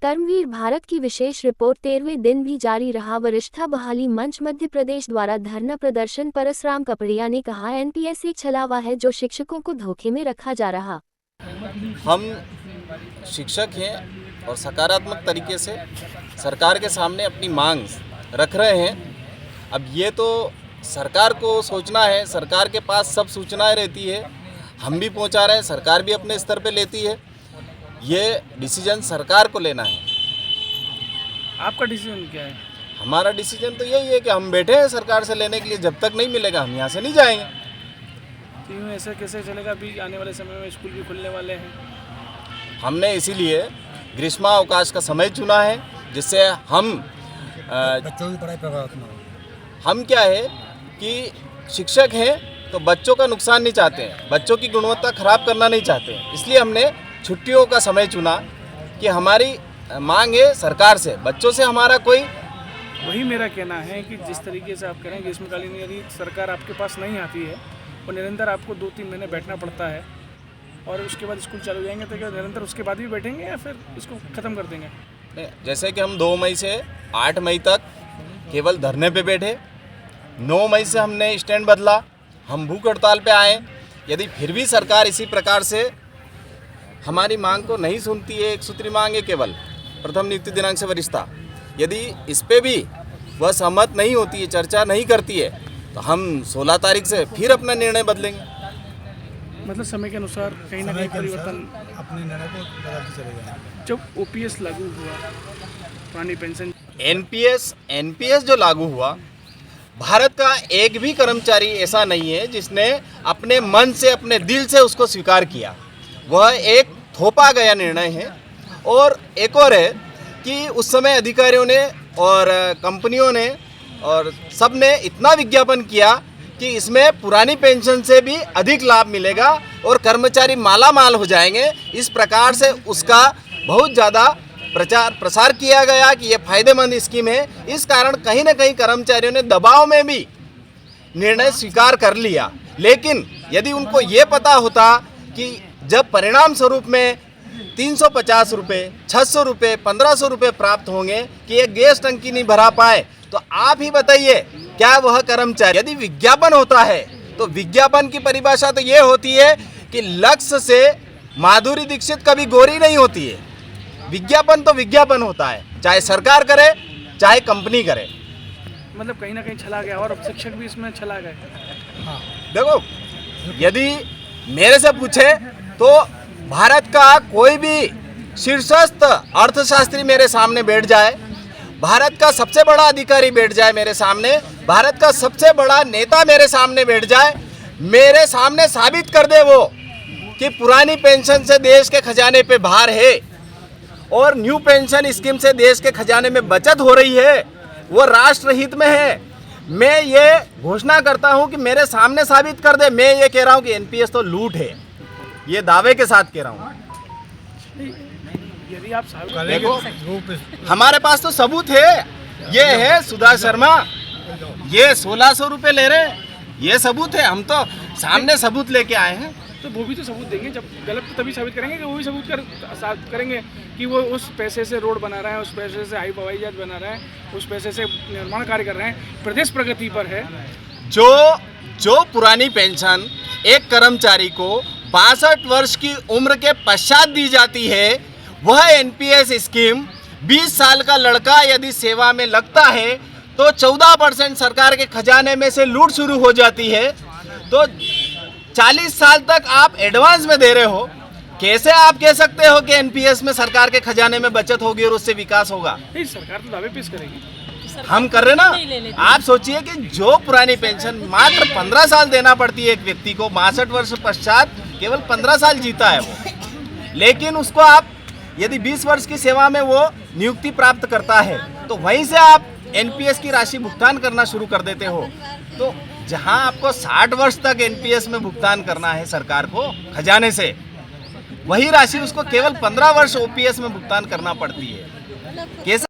कर्मवीर भारत की विशेष रिपोर्ट 13वें दिन भी जारी रहा। वरिष्ठता बहाली मंच मध्य प्रदेश द्वारा धरना प्रदर्शन। परसराम कपड़िया ने कहा, एनपीएस एक छलावा है जो शिक्षकों को धोखे में रखा जा रहा। हम शिक्षक हैं और सकारात्मक तरीके से सरकार के सामने अपनी मांग रख रहे हैं। अब ये तो सरकार को सोचना है, सरकार के पास सब सूचनाएं रहती है, हम भी पहुंचा रहे हैं, सरकार भी अपने स्तर पे लेती है। ये डिसीजन सरकार को लेना है। आपका डिसीजन क्या है? हमारा डिसीजन तो यही है कि हम बैठे हैं सरकार से लेने के लिए, जब तक नहीं मिलेगा हम यहाँ से नहीं जाएंगे। तो यूँ ऐसे कैसे चलेगा? अभी आने वाले समय में स्कूल भी खुलने वाले हैं। हमने इसीलिए ग्रीष्मावकाश का समय चुना है, जिससे हम बच्चों की पढ़ाई प्रभावित ना हो। हम क्या है कि शिक्षक हैं तो बच्चों का नुकसान नहीं चाहते हैं, बच्चों की गुणवत्ता खराब करना नहीं चाहते हैं। इसलिए हमने छुट्टियों का समय चुना कि हमारी मांग है सरकार से, बच्चों से हमारा कोई। वही मेरा कहना है कि जिस तरीके से आप कह रहे हैं ग्रीष्मकालीन यदि सरकार आपके पास नहीं आती है और निरंतर आपको 2-3 महीने बैठना पड़ता है और उसके बाद स्कूल चालू हो जाएंगे, तो क्या निरंतर उसके बाद भी बैठेंगे या फिर इसको ख़त्म कर देंगे? नहीं, जैसे कि हम 2 मई से 8 मई तक केवल धरने पे बैठे, 9 मई से हमने स्टैंड बदला, हम भूख हड़ताल पे आए। यदि फिर भी सरकार इसी प्रकार से हमारी मांग को नहीं सुनती है, एक सूत्री मांग है केवल प्रथम नियुक्ति दिनांक से वरिष्ठता, यदि इस पे भी वह सहमत नहीं होती है, चर्चा नहीं करती है, तो हम 16 तारीख से फिर अपना निर्णय बदलेंगे। मतलब समय के अनुसार कहीं ना कहीं परिवर्तन अपने निर्णय को बदलते चले जाएंगे। जब ओपीएस लागू हुआ, पुरानी पेंशन, एनपीएस जो लागू हुआ, भारत का एक भी कर्मचारी ऐसा नहीं है जिसने अपने मन से, अपने दिल से उसको स्वीकार किया। वह एक थोपा गया निर्णय है। और एक और है कि उस समय अधिकारियों ने और कंपनियों ने और सब ने इतना विज्ञापन किया कि इसमें पुरानी पेंशन से भी अधिक लाभ मिलेगा और कर्मचारी माला माल हो जाएंगे। इस प्रकार से उसका बहुत ज़्यादा प्रचार प्रसार किया गया कि ये फायदेमंद स्कीम है। इस कारण कहीं ना कहीं कर्मचारियों ने दबाव में भी निर्णय स्वीकार कर लिया। लेकिन यदि उनको ये पता होता कि जब परिणाम स्वरूप में 350 रुपये, 600 रुपये, 1500 रुपये प्राप्त होंगे कि एक गैस टंकी नहीं भरा पाए, तो आप ही बताइए क्या वह कर्मचारी। यदि विज्ञापन होता है तो विज्ञापन की परिभाषा तो ये होती है कि लक्ष्य से माधुरी दीक्षित कभी गोरी नहीं होती है। विज्ञापन तो विज्ञापन होता है, चाहे सरकार करे चाहे कंपनी करे। मतलब कहीं ना कहीं छला गया और अब शिक्षक भी इसमें छला गए। हाँ, देखो, यदि मेरे से पूछे तो भारत का कोई भी शीर्षस्थ अर्थशास्त्री मेरे सामने बैठ जाए, भारत का सबसे बड़ा अधिकारी बैठ जाए मेरे सामने, भारत का सबसे बड़ा नेता मेरे सामने बैठ जाए, मेरे सामने साबित कर दे वो कि पुरानी पेंशन से देश के खजाने पे भार है और न्यू पेंशन स्कीम से देश के खजाने में बचत हो रही है, वो राष्ट्र हित में है। मैं ये घोषणा करता हूं कि मेरे सामने साबित कर दे। मैं ये कह रहा हूं कि एनपीएस तो लूट है, ये दावे के साथ कह रहा हूं। यदि आप देखो, हमारे पास तो सबूत है। ये है सुधा शर्मा, ये 1600 रुपये ले रहे हैं, ये सबूत है। हम तो सामने सबूत लेके आए हैं। तो वो भी तो सबूत देंगे, जब गलत तो तभी साबित करेंगे कि वो भी सबूत करेंगे कि वो उस पैसे से रोड बना रहा है, उस पैसे से हवाई जहाज बना रहा है, उस पैसे से निर्माण कार्य कर रहे हैं, प्रदेश प्रगति पर है। जो पुरानी पेंशन एक कर्मचारी को 62 वर्ष की उम्र के पश्चात दी जाती है, वह एनपीएस स्कीम 20 साल का लड़का यदि सेवा में लगता है तो 14% सरकार के खजाने में से लूट शुरू हो जाती है। तो 40 साल तक आप एडवांस में दे रहे हो, कैसे आप कह सकते हो कि एनपीएस में सरकार के खजाने में बचत होगी और उससे विकास होगा? नहीं, सरकार तो दावे पेश करेगी। हम कर रहे ना। आप सोचिए कि जो पुरानी पेंशन मात्र 15 साल देना पड़ती है एक व्यक्ति को, 62 वर्ष पश्चात केवल 15 साल जीता है वो, लेकिन उसको आप यदि 20 वर्ष की सेवा में वो नियुक्ति प्राप्त करता है तो वहीं से आप एनपीएस की राशि भुगतान करना शुरू कर देते हो। तो जहां आपको 60 वर्ष तक एनपीएस में भुगतान करना है सरकार को खजाने से, वही राशि उसको केवल 15 वर्ष ओपीएस में भुगतान करना पड़ती है। कैसे